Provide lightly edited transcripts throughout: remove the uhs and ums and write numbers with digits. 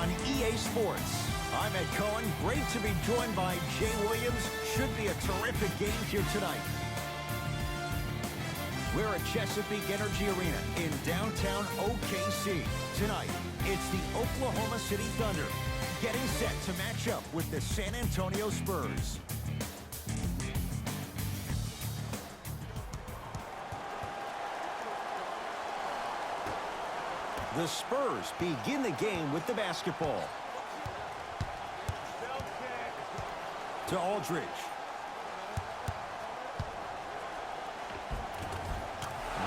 on EA Sports. I'm Ed Cohen. Great to be joined by Jay Williams. Should be a terrific game here tonight. We're at Chesapeake Energy Arena in downtown OKC. Tonight, it's the Oklahoma City Thunder getting set to match up with the San Antonio Spurs. The Spurs begin the game with the basketball. To Aldridge.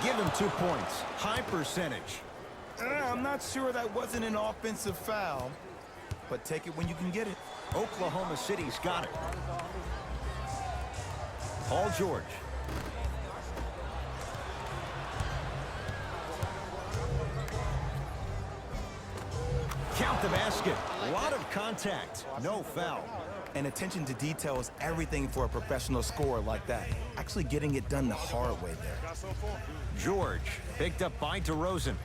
Give him 2 points. High percentage. I'm not sure that wasn't an offensive foul, but take it when you can get it. Oklahoma City's got it. Paul George. Count the basket. A lot of contact. No foul. And attention to detail is everything for a professional scorer like that. Actually getting it done the hard way there. George picked up by DeRozan.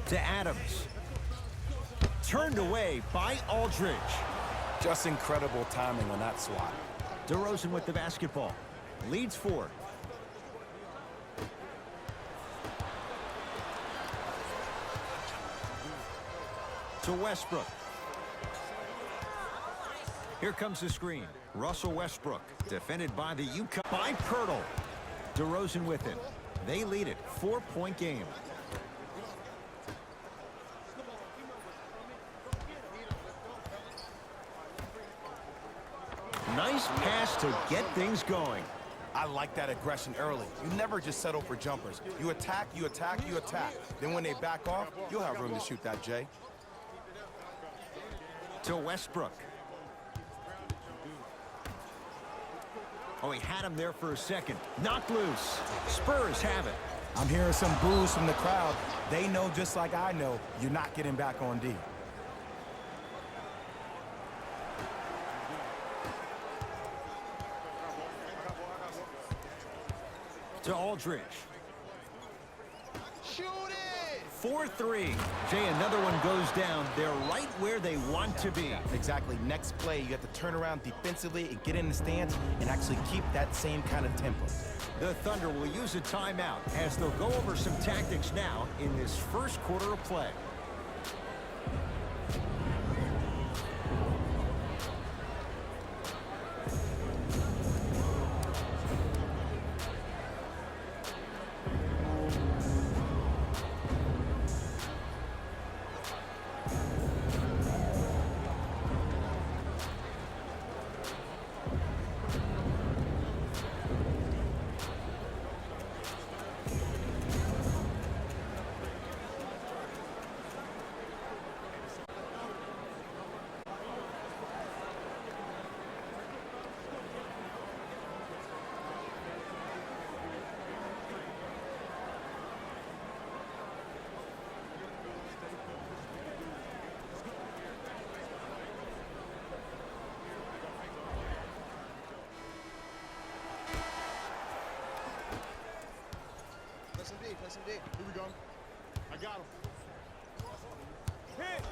To Adams. Turned away by Aldridge. Just incredible timing on that swat. DeRozan with the basketball. Leads 4. To Westbrook. Here comes the screen. Russell Westbrook, defended by the UConn. By Pirtle. DeRozan with it. They lead it. 4-point game. Nice pass to get things going. I like that aggression early. You never just settle for jumpers. You attack, you attack, you attack. Then when they back off, you'll have room to shoot that, Jay. To Westbrook. Oh, he had him there for a second. Knocked loose. Spurs have it. I'm hearing some boos from the crowd. They know just like I know, you're not getting back on D. To Aldridge. Shoot it! 4-3. Jay, another one goes down. They're right where they want to be. Exactly. Next play, you have to turn around defensively and get in the stance and actually keep that same kind of tempo. The Thunder will use a timeout as they'll go over some tactics now in this first quarter of play. Play some D. Here we go. I got him. Hit!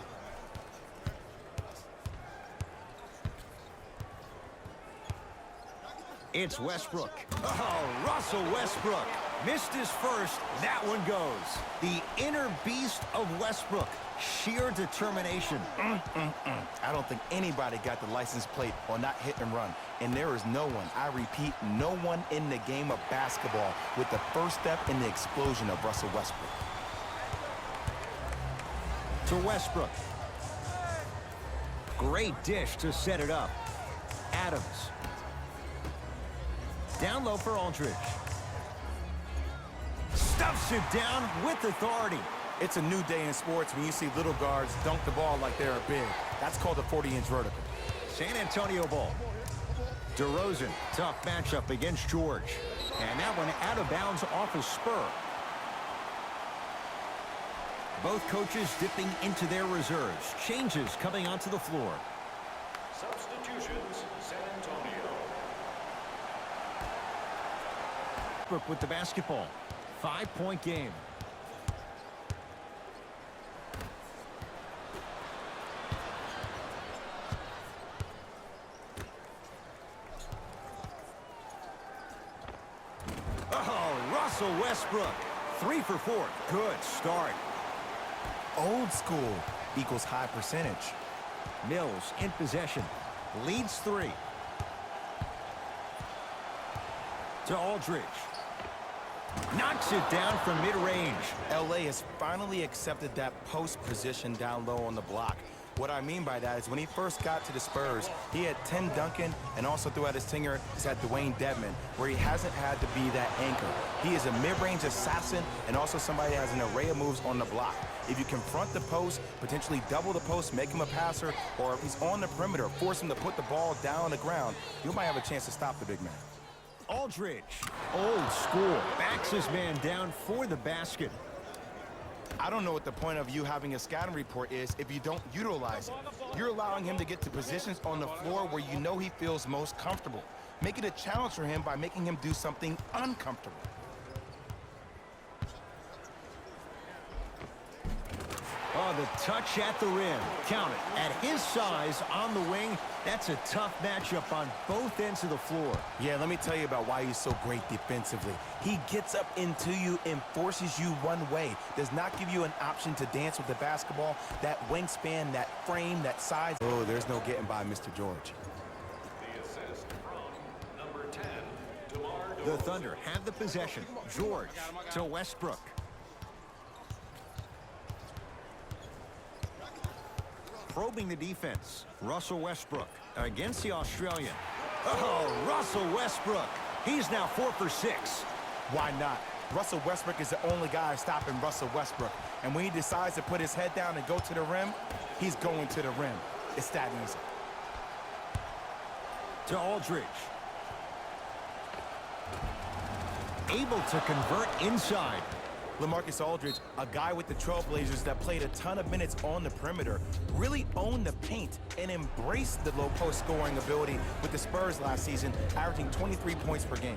It's Westbrook. Oh, Russell Westbrook. Missed his first. That one goes. The inner beast of Westbrook. Sheer determination. I don't think anybody got the license plate on that hit and run. And there is no one, I repeat, no one in the game of basketball with the first step in the explosion of Russell Westbrook. To Westbrook. Great dish to set it up. Adams. Down low for Aldridge. Stuffs it down with authority. It's a new day in sports when you see little guards dunk the ball like they're big. That's called a 40-inch vertical. San Antonio ball. DeRozan, tough matchup against George. And that one out of bounds off a spur. Both coaches dipping into their reserves. Changes coming onto the floor. Substitutions, San Antonio. Westbrook with the basketball. 5-point game. Russell Westbrook. 3 for 4. Good start. Old school equals high percentage. Mills in possession. Leads 3. To Aldridge. Knocks it down from mid-range. LA has finally accepted that post position down low on the block. What I mean by that is when he first got to the Spurs, he had Tim Duncan, and also throughout his tenure, he's had Dwayne Dedmon, where he hasn't had to be that anchor. He is a mid-range assassin and also somebody that has an array of moves on the block. If you confront the post, potentially double the post, make him a passer, or if he's on the perimeter, force him to put the ball down on the ground, you might have a chance to stop the big man. Aldridge, old school, backs his man down for the basket. I don't know what the point of you having a scouting report is if you don't utilize it. You're allowing him to get to positions on the floor where you know he feels most comfortable. Make it a challenge for him by making him do something uncomfortable. Oh, the touch at the rim. Count it. At his size on the wing, that's a tough matchup on both ends of the floor. Yeah, let me tell you about why he's so great defensively. He gets up into you and forces you one way. Does not give you an option to dance with the basketball. That wingspan, that frame, that size. Oh, there's no getting by Mr. George. The assist from number 10, DeMar The Thunder have the possession. George to Westbrook. Probing the defense. Russell Westbrook against the Australian. Oh, Russell Westbrook. He's now 4 for 6. Why not? Russell Westbrook is the only guy stopping Russell Westbrook. And when he decides to put his head down and go to the rim, he's going to the rim. It's that easy. To Aldridge. Able to convert inside. LaMarcus Aldridge, a guy with the Trailblazers that played a ton of minutes on the perimeter, really owned the paint and embraced the low post scoring ability with the Spurs last season, averaging 23 points per game.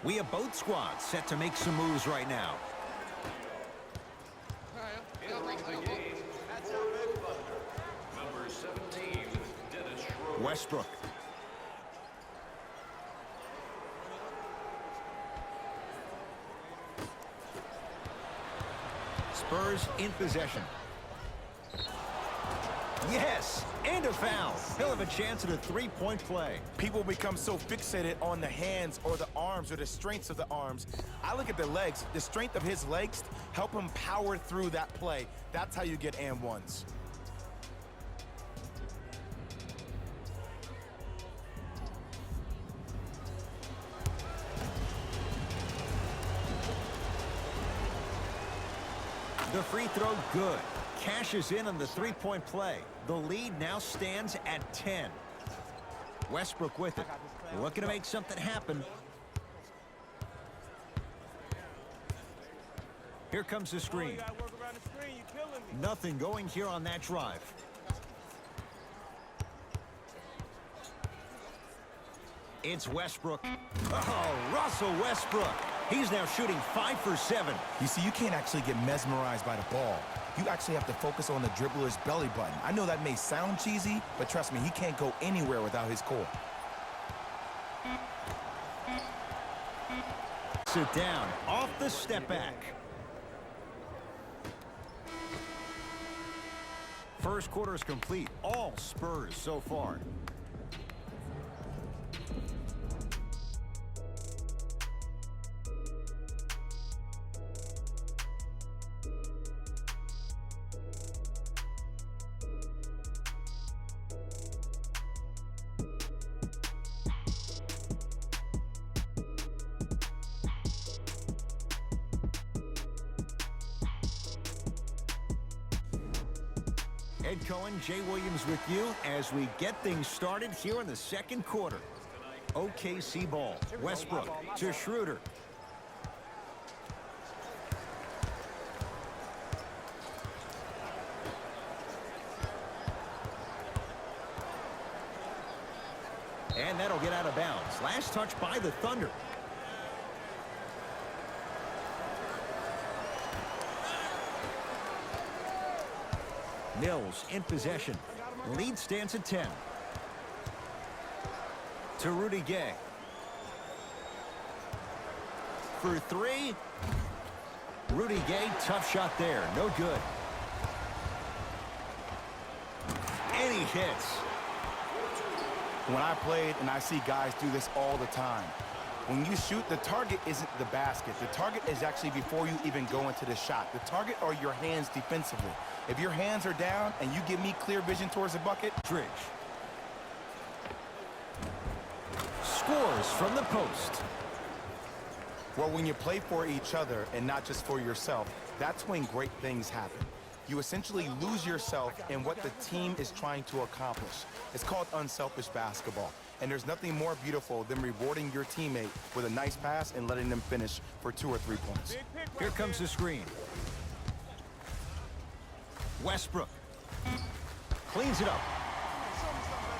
We have both squads set to make some moves right now. entering the game. Number 17, Dennis Schroeder. Westbrook. Spurs in possession. Yes, and a foul. He'll have a chance at a three-point play. People become so fixated on the hands or the arms or the strengths of the arms. I look at the legs. The strength of his legs help him power through that play. That's how you get and ones. The free throw, good. Cashes in on the three-point play. The lead now stands at 10. Westbrook with it. Looking to make something happen. Here comes the screen. Nothing going here on that drive. It's Westbrook. Oh, Russell Westbrook. He's now shooting 5 for 7. You see, you can't actually get mesmerized by the ball. You actually have to focus on the dribbler's belly button. I know that may sound cheesy, but trust me, he can't go anywhere without his core. Sit down, off the step back. First quarter is complete. All Spurs so far. Ed Cohen, Jay Williams with you as we get things started here in the second quarter. OKC ball. Westbrook to Schroeder. And that'll get out of bounds. Last touch by the Thunder. Mills in possession. Lead stands at 10. To Rudy Gay. For three. Rudy Gay, tough shot there. No good. And he hits. When I played, and I see guys do this all the time, when you shoot, the target isn't the basket. The target is actually before you even go into the shot. The target are your hands defensively. If your hands are down and you give me clear vision towards the bucket, Dridge. Scores from the post. well, when you play for each other and not just for yourself, that's when great things happen. You essentially lose yourself in what the team is trying to accomplish. It's called unselfish basketball. And there's nothing more beautiful than rewarding your teammate with a nice pass and letting them finish for 2 or 3 points. Here comes the screen. Westbrook. Cleans it up.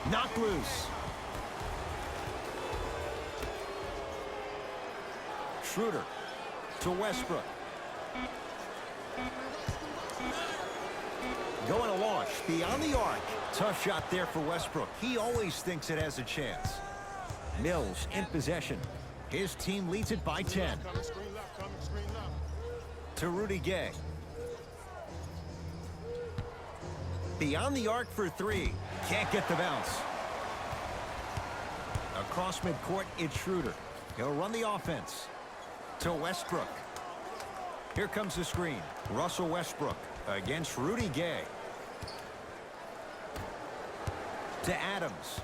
Knocked loose. Schroeder to Westbrook. Going to launch beyond the arc. Tough shot there for Westbrook. He always thinks it has a chance. Mills in possession. His team leads it by 10. To Rudy Gay. Beyond the arc for three. Can't get the bounce. Across midcourt, it's Schroeder. He'll run the offense. To Westbrook. Here comes the screen. Russell Westbrook against Rudy Gay. To Adams.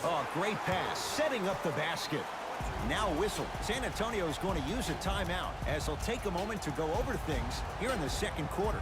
Oh, great pass. Setting up the basket. Now whistle. San Antonio is going to use a timeout as they'll take a moment to go over things here in the second quarter.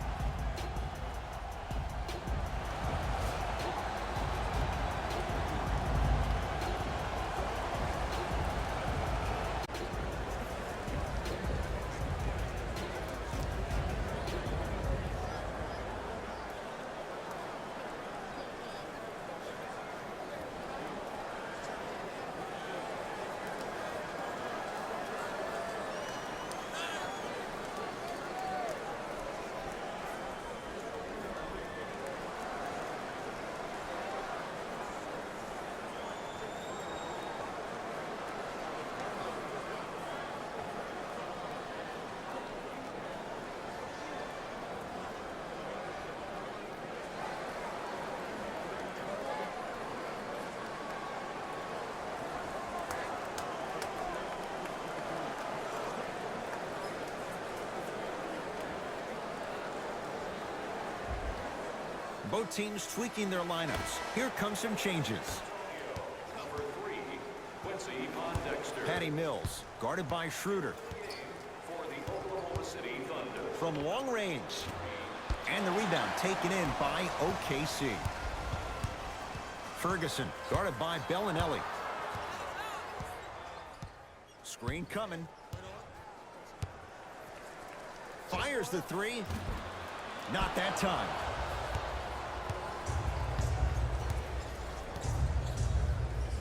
Both teams tweaking their lineups. Here comes some changes. Number 3, Quincy Pondexter. Patty Mills, guarded by Schroeder. For the Oklahoma City Thunder. From long range. And the rebound taken in by OKC. Ferguson, guarded by Bellinelli. Screen coming. Fires the three. Not that time.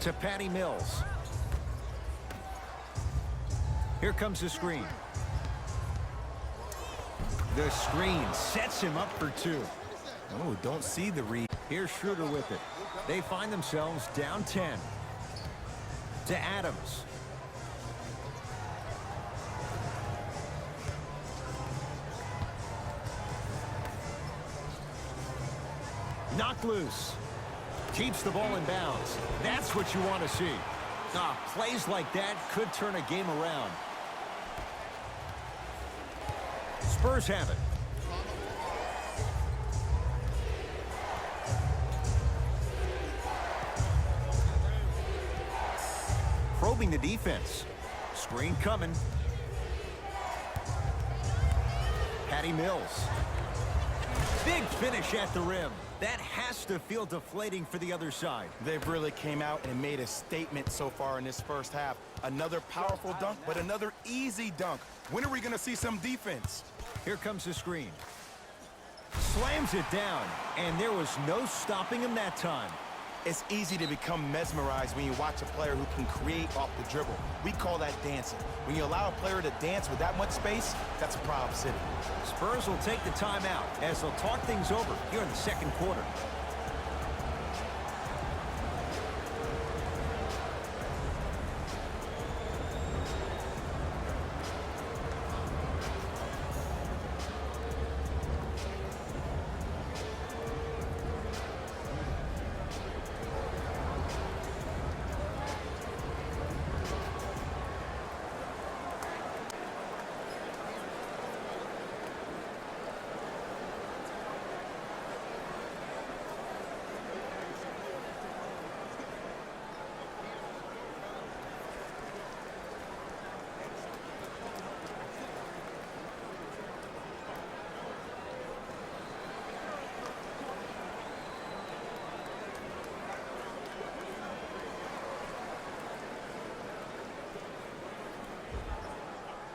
To Patty Mills. Here comes the screen. The screen sets him up for two. Oh, don't see the read. Here's Schroeder with it. They find themselves down 10. To Adams. Knocked loose. Keeps the ball in bounds. That's what you want to see. Plays like that could turn a game around. Spurs have it. Probing the defense. Screen coming. Patty Mills. Big finish at the rim. That has to feel deflating for the other side. They've really came out and made a statement so far in this first half. Another powerful dunk, but another easy dunk. When are we going to see some defense? Here comes the screen. Slams it down, and there was no stopping him that time. It's easy to become mesmerized when you watch a player who can create off the dribble. We call that dancing. When you allow a player to dance with that much space, that's a problem city. Spurs will take the timeout as they'll talk things over here in the second quarter.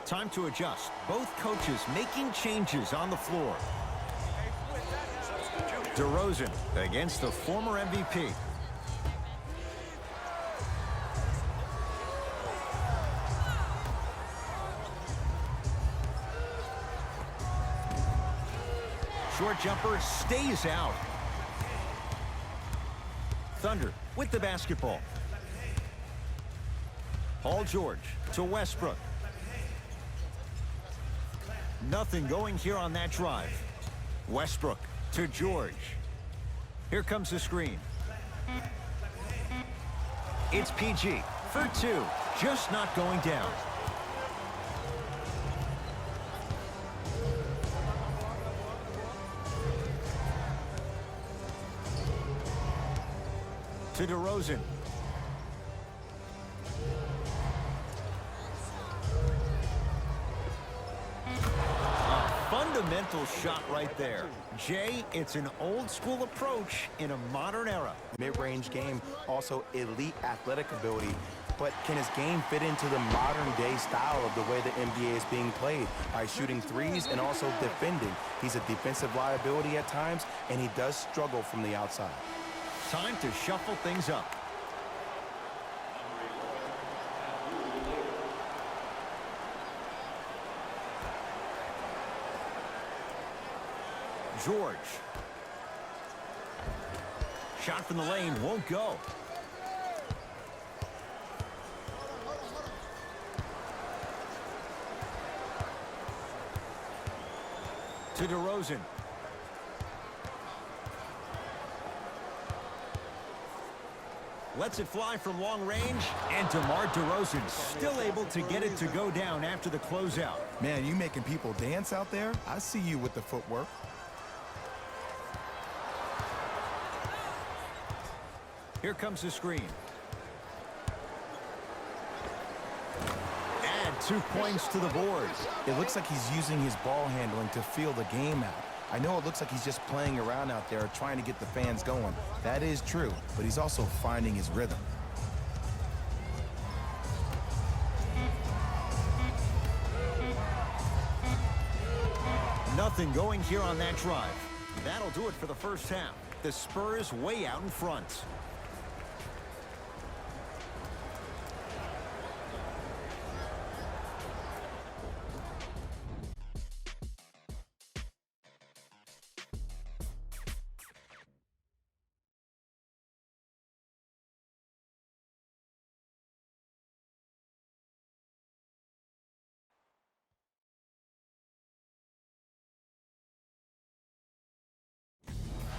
Time to adjust. Both coaches making changes on the floor. DeRozan against the former MVP. Short jumper stays out. Thunder with the basketball. Paul George to Westbrook. Nothing going here on that drive. Westbrook to George. Here comes the screen. It's PG for two. Just not going down. To DeRozan. Fundamental shot right there. Jay, it's an old school approach in a modern era. Mid-range game, also elite athletic ability. But can his game fit into the modern day style of the way the NBA is being played? By shooting threes and also defending. He's a defensive liability at times, and he does struggle from the outside. Time to shuffle things up. George. Shot from the lane won't go. To DeRozan. Lets it fly from long range, and DeMar DeRozan still able to get it to go down after the closeout. Man, you making people dance out there? I see you with the footwork. Here comes the screen. Add 2 points to the board. It looks like he's using his ball handling to feel the game out. I know it looks like he's just playing around out there trying to get the fans going. That is true, but he's also finding his rhythm. Nothing going here on that drive. That'll do it for the first half. The Spurs way out in front.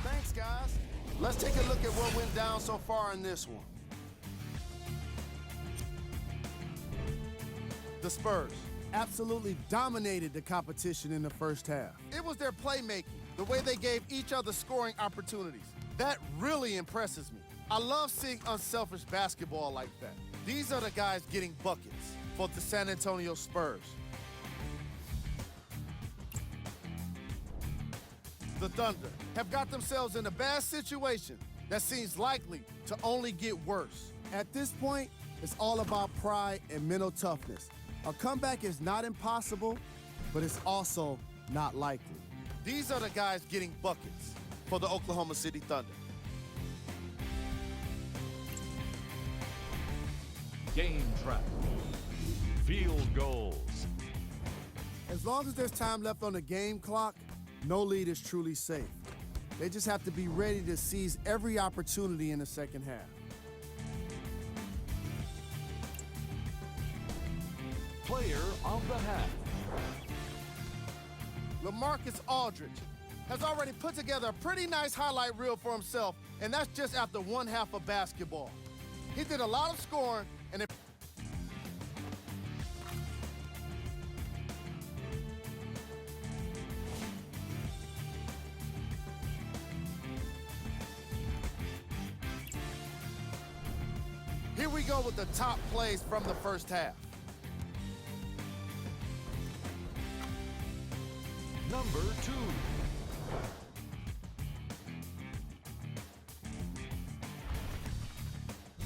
Thanks, guys. Let's take a look at what went down so far in this one. The Spurs absolutely dominated the competition in the first half. It was their playmaking, the way they gave each other scoring opportunities. That really impresses me. I love seeing unselfish basketball like that. These are the guys getting buckets for the San Antonio Spurs. The Thunder have got themselves in a bad situation that seems likely to only get worse. At this point, it's all about pride and mental toughness. A comeback is not impossible, but it's also not likely. These are the guys getting buckets for the Oklahoma City Thunder. Game track. Field goals. As long as there's time left on the game clock, no lead is truly safe. They just have to be ready to seize every opportunity in the second half. Player of the half. LaMarcus Aldridge has already put together a pretty nice highlight reel for himself, and that's just after one half of basketball. He did a lot of scoring, and here we go with the top plays from the first half. Number 2.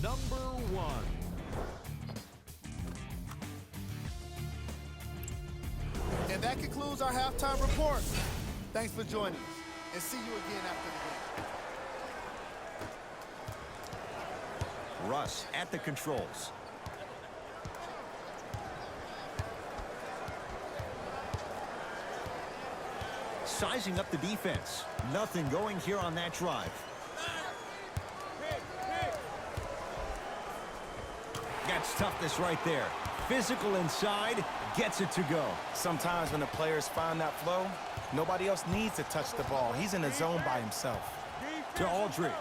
Number 1. And that concludes our halftime report. Thanks for joining us, and see you again after the game. Russ at the controls. Sizing up the defense. Nothing going here on that drive. That's toughness right there. Physical inside, gets it to go. Sometimes when the players find that flow, nobody else needs to touch the ball. He's in the zone by himself. To Aldridge.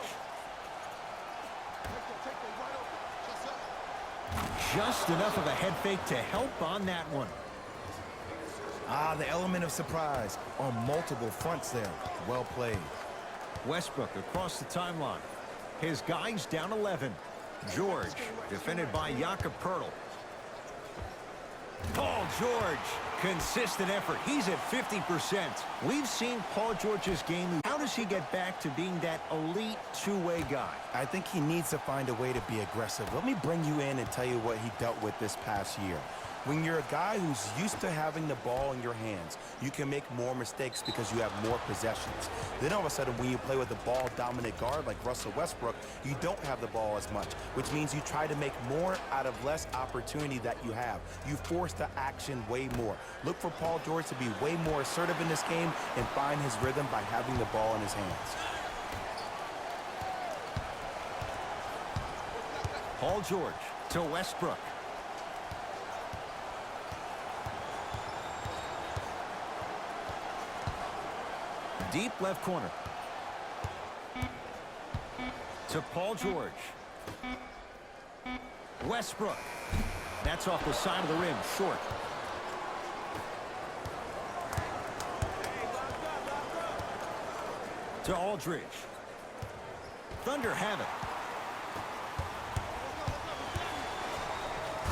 Just enough of a head fake to help on that one. The element of surprise on multiple fronts there. Well played. Westbrook across the timeline. His guys down 11. George, defended by Jakob Poeltl. Paul George, consistent effort. He's at 50%. We've seen Paul George's game. How does he get back to being that elite two-way guy? I think he needs to find a way to be aggressive. Let me bring you in and tell you what he dealt with this past year. When you're a guy who's used to having the ball in your hands, you can make more mistakes because you have more possessions. Then all of a sudden, when you play with a ball-dominant guard like Russell Westbrook, you don't have the ball as much, which means you try to make more out of less opportunity that you have. You force the action way more. Look for Paul George to be way more assertive in this game and find his rhythm by having the ball in his hands. Paul George to Westbrook. Deep left corner. To Paul George. Westbrook. That's off the side of the rim, short. To Aldridge. Thunder have it.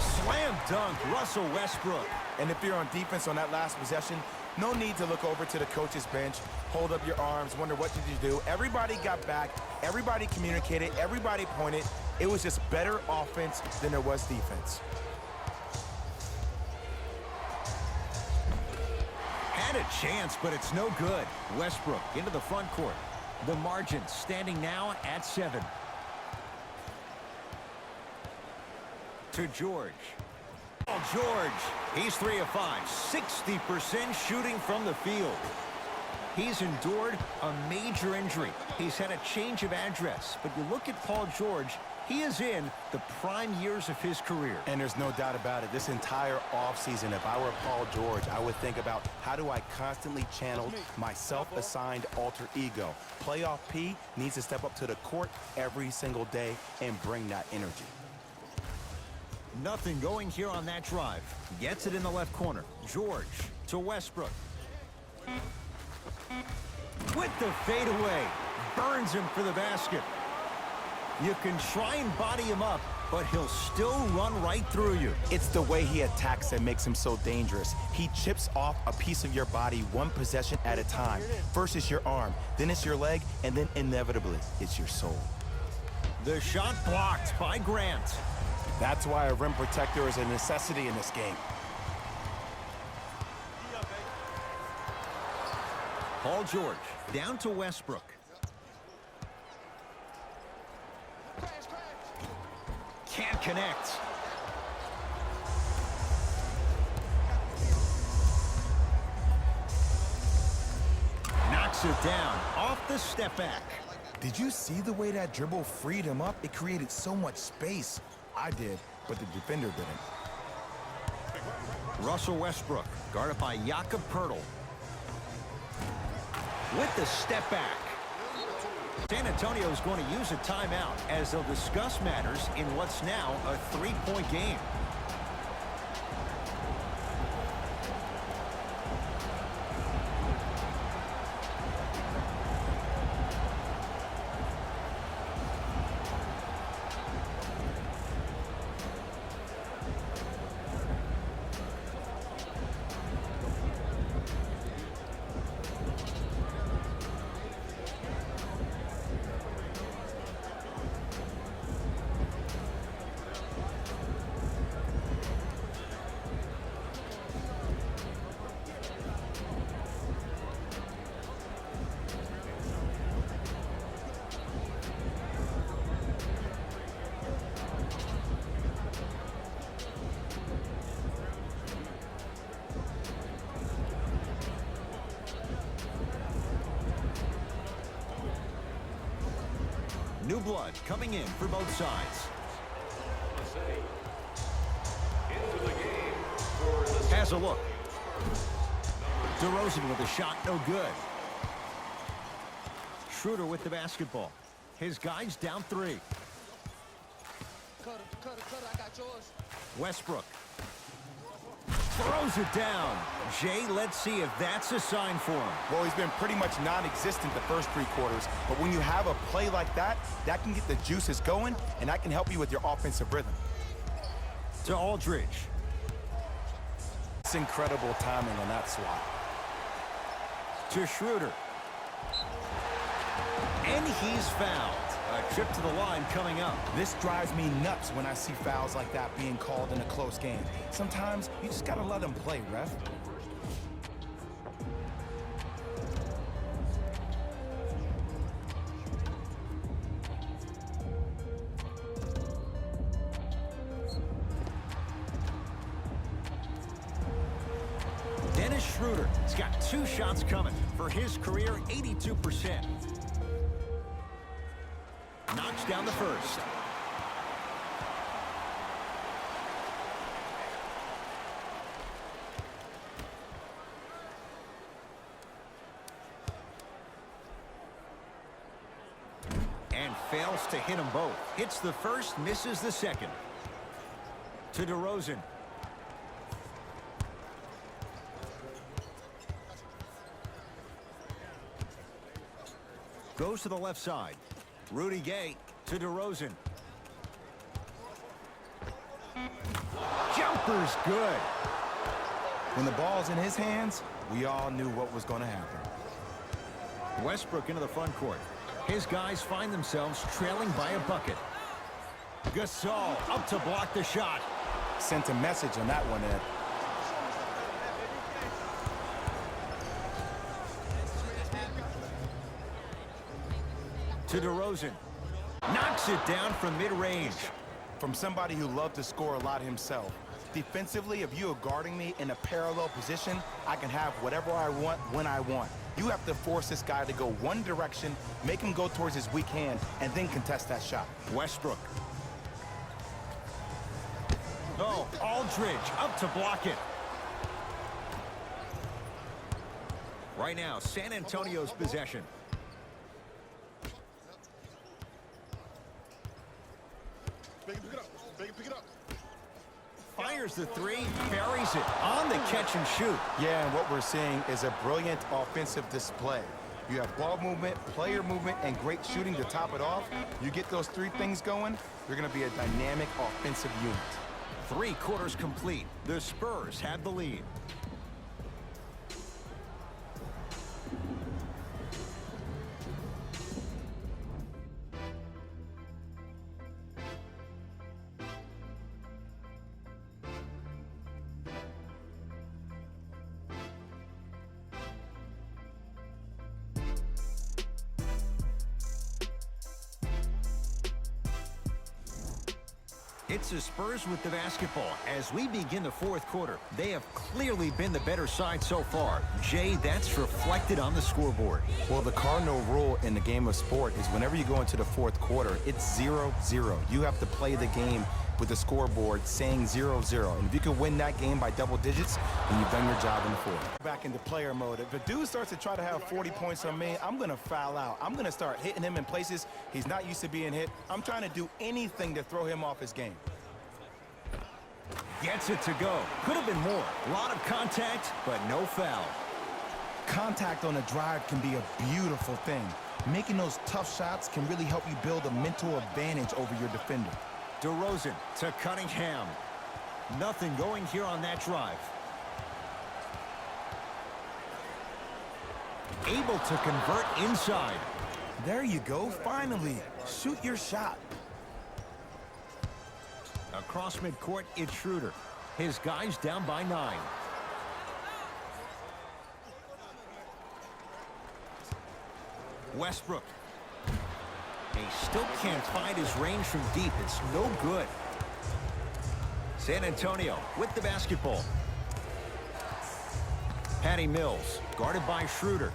Slam dunk, Russell Westbrook. And if you're on defense on that last possession, no need to look over to the coach's bench, hold up your arms, wonder what did you do. Everybody got back, everybody communicated, everybody pointed. It was just better offense than there was defense. Had a chance, but it's no good. Westbrook into the front court. The margin standing now at 7. To George. Oh, George, he's 3 of 5, 60% shooting from the field. He's endured a major injury. He's had a change of address. But you look at Paul George, he is in the prime years of his career. And there's no doubt about it. This entire offseason, if I were Paul George, I would think about how do I constantly channel my self-assigned alter ego. Playoff P needs to step up to the court every single day and bring that energy. Nothing going here on that drive. Gets it in the left corner. George to Westbrook. With the fadeaway. Burns him for the basket. You can try and body him up, but he'll still run right through you. It's the way he attacks that makes him so dangerous. He chips off a piece of your body one possession at a time. First it's your arm, then it's your leg, and then inevitably it's your soul. The shot blocked by Grant. That's why a rim protector is a necessity in this game. Paul George down to Westbrook. Can't connect. Knocks it down off the step back. Did you see the way that dribble freed him up? It created so much space. I did, but the defender didn't. Russell Westbrook guarded by Jakob Poeltl. With the step back. San Antonio is going to use a timeout as they'll discuss matters in what's now a three-point game. New blood coming in for both sides. Has a look. DeRozan with a shot, no good. Schroeder with the basketball. His guys down three. I got yours. Westbrook throws it down. Jay, let's see if that's a sign for him. Well, he's been pretty much non-existent the first three quarters, but when you have a play like that, that can get the juices going, and that can help you with your offensive rhythm. To Aldridge. It's incredible timing on that swat. To Schroeder. And he's fouled. A trip to the line coming up. This drives me nuts when I see fouls like that being called in a close game. Sometimes you just gotta let them play, ref. Dennis Schroeder has got 2 shots coming for his career, 82%. Knocks down the first. And fails to hit them both. Hits the first, misses the second. To DeRozan. Goes to the left side. Rudy Gay to DeRozan. Jumper's good. When the ball's in his hands, we all knew what was going to happen. Westbrook into the front court. His guys find themselves trailing by a bucket. Gasol up to block the shot. Sent a message on that one, Ed. To DeRozan. Knocks it down from mid-range. From somebody who loved to score a lot himself. Defensively, if you are guarding me in a parallel position, I can have whatever I want when I want. You have to force this guy to go one direction, make him go towards his weak hand, and then contest that shot. Westbrook. Oh, Aldridge up to block it. Right now, San Antonio's possession. Fires the three, buries it on the catch and shoot. Yeah, and what we're seeing is a brilliant offensive display. You have ball movement, player movement, and great shooting to top it off. You get those three things going, you're going to be a dynamic offensive unit. 3 quarters complete. The Spurs have the lead. It's the Spurs with the basketball. As we begin the 4th quarter, they have clearly been the better side so far. Jay, that's reflected on the scoreboard. Well, the cardinal rule in the game of sport is whenever you go into the 4th quarter, it's 0-0. You have to play the game with the scoreboard saying 0-0. And if you can win that game by double digits, then you've done your job in the 4th. Back into player mode. If a dude starts to try to have 40 points on me, I'm going to foul out. I'm going to start hitting him in places he's not used to being hit. I'm trying to do anything to throw him off his game. Gets it to go. Could have been more. A lot of contact, but no foul. Contact on a drive can be a beautiful thing. Making those tough shots can really help you build a mental advantage over your defender. DeRozan to Cunningham. Nothing going here on that drive. Able to convert inside. There you go, finally. Shoot your shot. Across midcourt, it's Schroeder. His guys down by 9. Westbrook. He still can't find his range from deep. It's no good. San Antonio with the basketball. Patty Mills, guarded by Schroeder.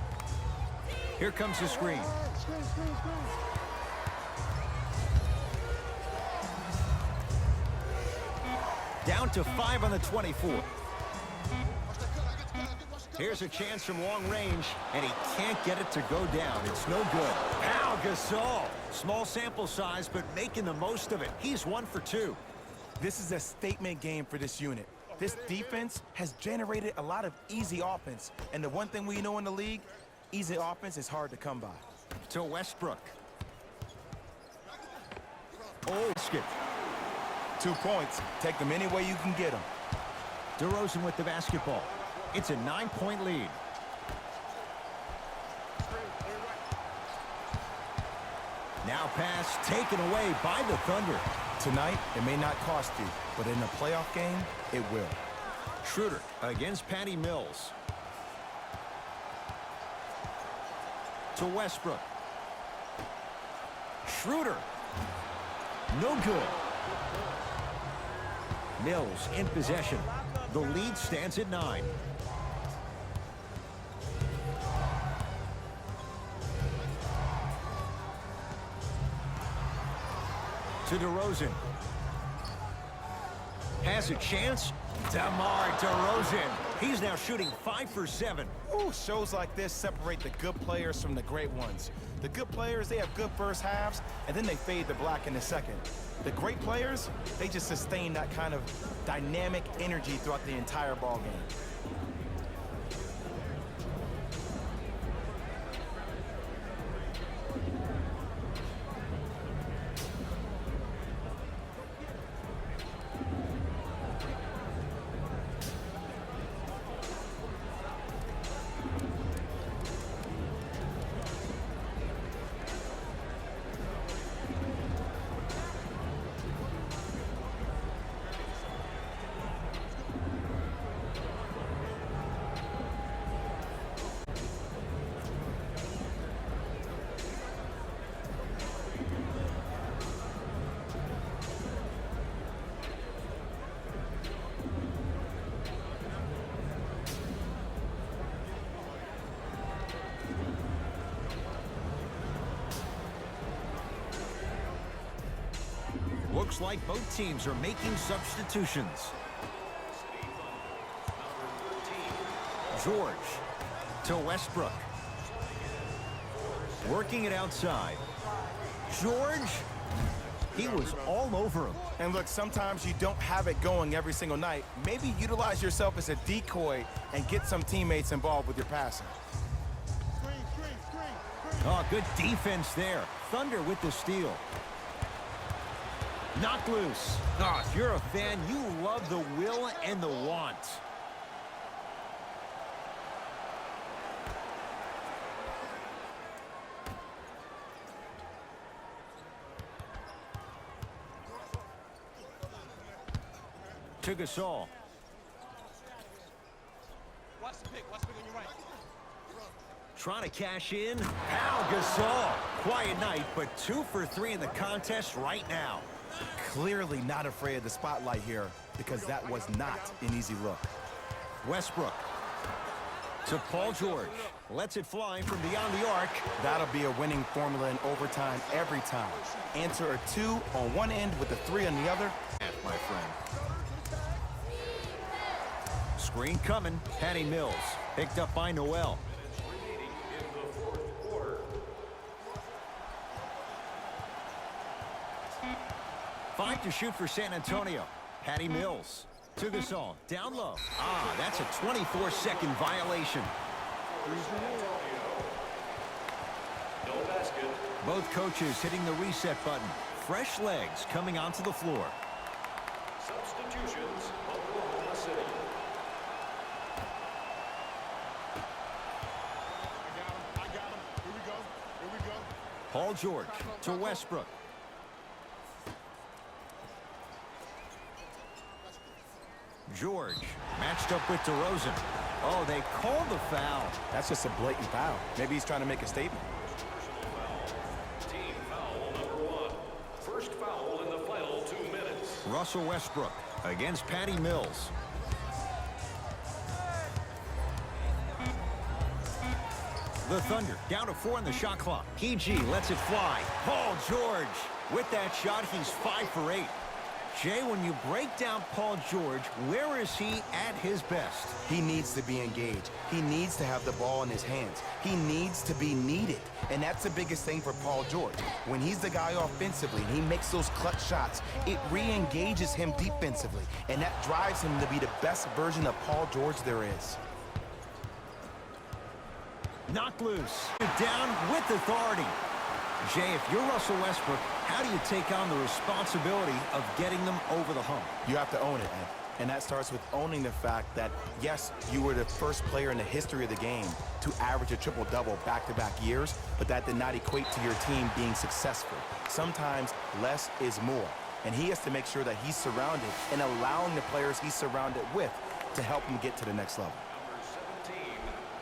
Here comes the screen. Down to 5 on the 24. Here's a chance from long range, and he can't get it to go down. It's no good. Pau Gasol. Small sample size, but making the most of it. He's 1 for 2. This is a statement game for this unit. This defense has generated a lot of easy offense. And the one thing we know in the league, easy offense is hard to come by. To Westbrook. Oh, skip. 2 points. Take them any way you can get them. DeRozan with the basketball. It's a 9-point lead. Now pass taken away by the Thunder. Tonight, it may not cost you, but in a playoff game, it will. Schroeder against Patty Mills. To Westbrook. Schroeder. No good. Mills in possession. The lead stands at 9. To DeRozan. Has a chance. DeMar DeRozan. He's now shooting 5 for 7. Ooh, shows like this separate the good players from the great ones. The good players, they have good first halves, and then they fade to black in the second. The great players, they just sustain that kind of dynamic energy throughout the entire ball game. Looks like both teams are making substitutions. George to Westbrook. Working it outside. George, he was all over him. And look, sometimes you don't have it going every single night. Maybe utilize yourself as a decoy and get some teammates involved with your passing. Oh, good defense there. Thunder with the steal. Knocked loose. Oh, if you're a fan, you love the will and the want. To Gasol. Watch the pick on your right. Trying to cash in. Pau Gasol. Quiet night, but 2 for 3 in the contest right now. Clearly not afraid of the spotlight here because that was not an easy look. Westbrook. To Paul George. Lets it fly from beyond the arc. That'll be a winning formula in overtime every time. Answer a 2 on one end with a 3 on the other. My friend. Screen coming. Patty Mills. Picked up by Noel. 5 to shoot for San Antonio. Patty Mills. To Gasol. Down low. Ah, that's a 24-second violation. Both coaches hitting the reset button. Fresh legs coming onto the floor. Substitutions, Oklahoma City. I got him. Here we go. Paul George to Westbrook. George matched up with DeRozan. Oh, they called the foul. That's just a blatant foul. Maybe he's trying to make a statement. Team foul number 1. First foul in the final 2 minutes. Russell Westbrook against Patty Mills. The Thunder down to 4 on the shot clock. PG lets it fly. Paul George with that shot, he's 5 for 8. Jay, when you break down Paul George, where is he at his best? He needs to be engaged. He needs to have the ball in his hands. He needs to be needed. And that's the biggest thing for Paul George. When he's the guy offensively and he makes those clutch shots, it re-engages him defensively. And that drives him to be the best version of Paul George there is. Knocked loose. Down with authority. Jay, if you're Russell Westbrook, how do you take on the responsibility of getting them over the hump? You have to own it, Ed. And that starts with owning the fact that, yes, you were the first player in the history of the game to average a triple-double back-to-back years, but that did not equate to your team being successful. Sometimes less is more. And he has to make sure that he's surrounded and allowing the players he's surrounded with to help him get to the next level. Number 17,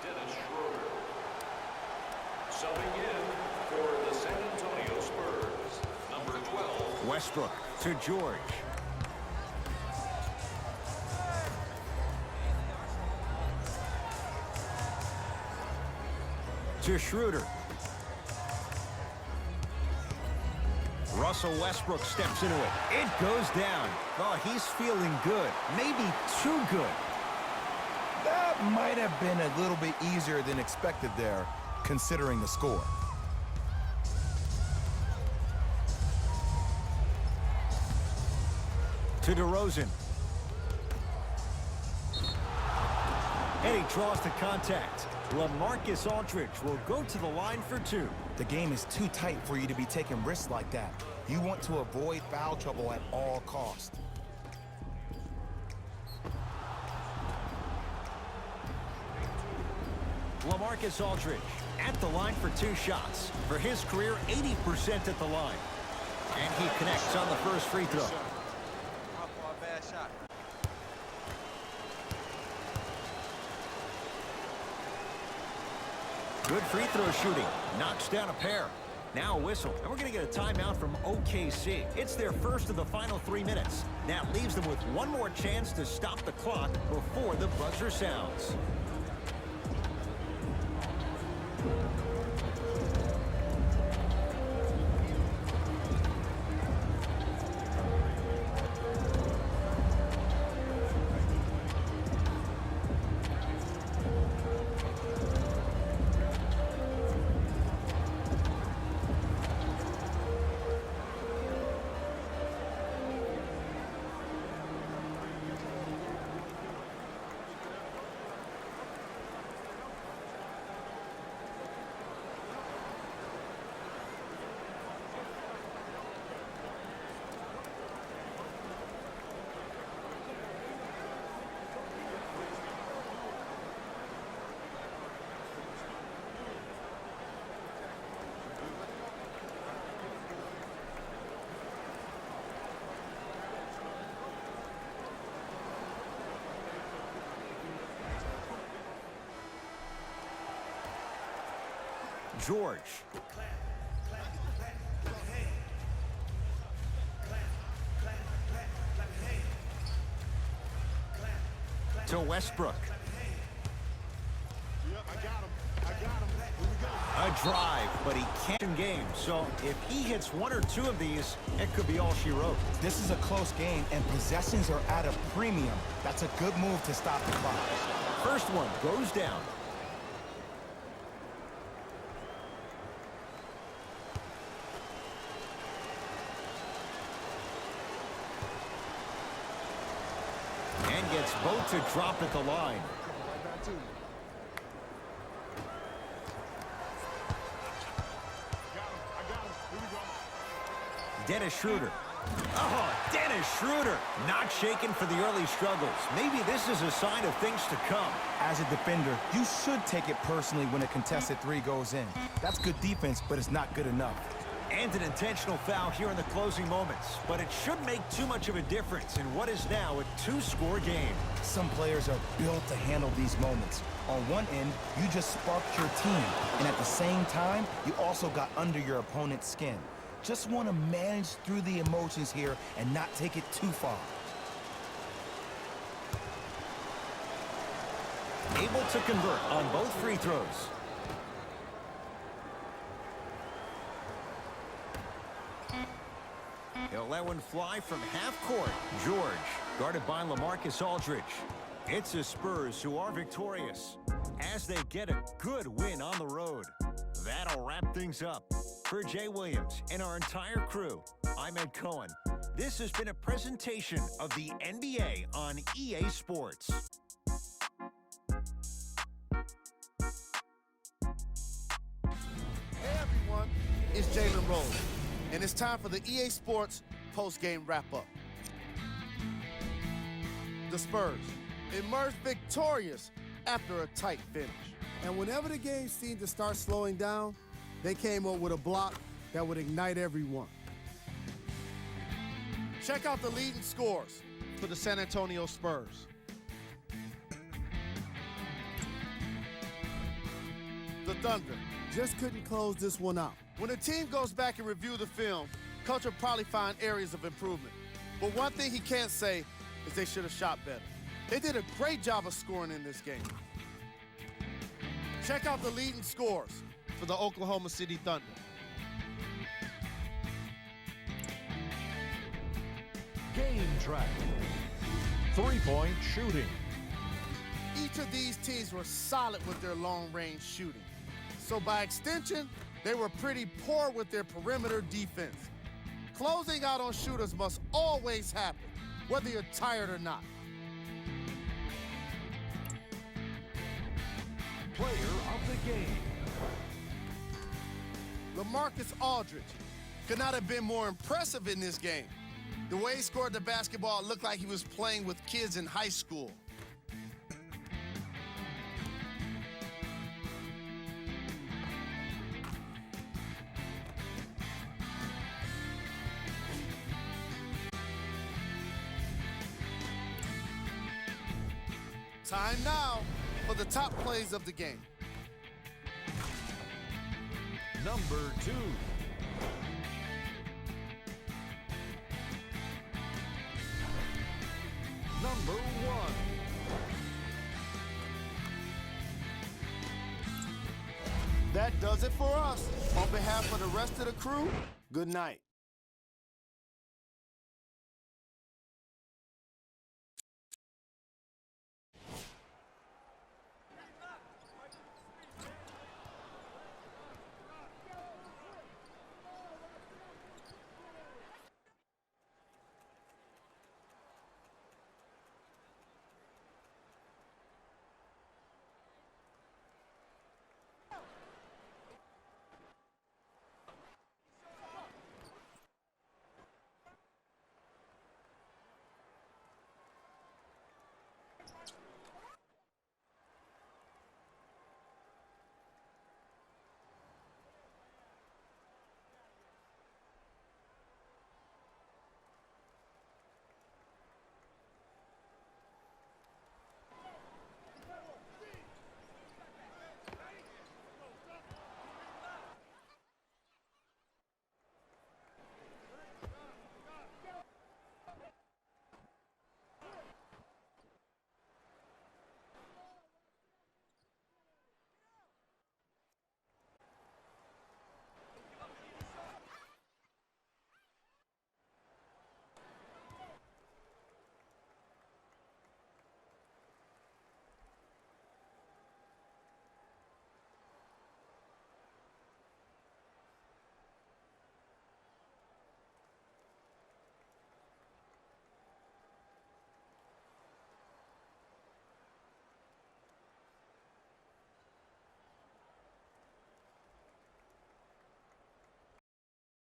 Dennis Schroeder. Subbing in for the San Antonio Spurs, number 12. Westbrook to George. To Schroeder. Russell Westbrook steps into it. It goes down. Oh, he's feeling good. Maybe too good. That might have been a little bit easier than expected there, considering the score. To DeRozan. And he draws the contact. LaMarcus Aldridge will go to the line for 2. The game is too tight for you to be taking risks like that. You want to avoid foul trouble at all costs. LaMarcus Aldridge at the line for 2 shots. For his career, 80% at the line. And he connects on the first free throw. Bad shot. Good free throw shooting. Knocks down a pair. Now a whistle. And we're going to get a timeout from OKC. It's their first of the final 3 minutes. That leaves them with one more chance to stop the clock before the buzzer sounds. George. To Westbrook. Yep, I got him. I got him. Here we go. A drive, but he can't in game. So if he hits one or two of these, it could be all she wrote. This is a close game, and possessions are at a premium. That's a good move to stop the clock. First one goes down. And gets both to drop at the line. Right back to you. I got him. Here we go. Dennis Schroeder. Oh, Dennis Schroeder. Not shaken for the early struggles. Maybe this is a sign of things to come. As a defender, you should take it personally when a contested three goes in. That's good defense, but it's not good enough. And an intentional foul here in the closing moments. But it shouldn't make too much of a difference in what is now a two-score game. Some players are built to handle these moments. On one end, you just sparked your team, and at the same time, you also got under your opponent's skin. Just want to manage through the emotions here and not take it too far. Able to convert on both free throws. He'll let one fly from half court. George, guarded by LaMarcus Aldridge. It's the Spurs who are victorious as they get a good win on the road. That'll wrap things up. For Jay Williams and our entire crew, I'm Ed Cohen. This has been a presentation of the NBA on EA Sports. Hey everyone, it's Jalen Rose, and it's time for the EA Sports post-game wrap-up. The Spurs emerged victorious after a tight finish. And whenever the game seemed to start slowing down, they came up with a block that would ignite everyone. Check out the leading scores for the San Antonio Spurs. The Thunder just couldn't close this one out. When a team goes back and review the film, Coach will probably find areas of improvement. But one thing he can't say is they should have shot better. They did a great job of scoring in this game. Check out the leading scores for the Oklahoma City Thunder. Game track. Three-point shooting. Each of these teams were solid with their long-range shooting. So by extension, they were pretty poor with their perimeter defense. Closing out on shooters must always happen, whether you're tired or not. Player of the game. LaMarcus Aldridge could not have been more impressive in this game. The way he scored the basketball looked like he was playing with kids in high school. Time now for the top plays of the game. Number 2. Number 1. That does it for us. On behalf of the rest of the crew, good night.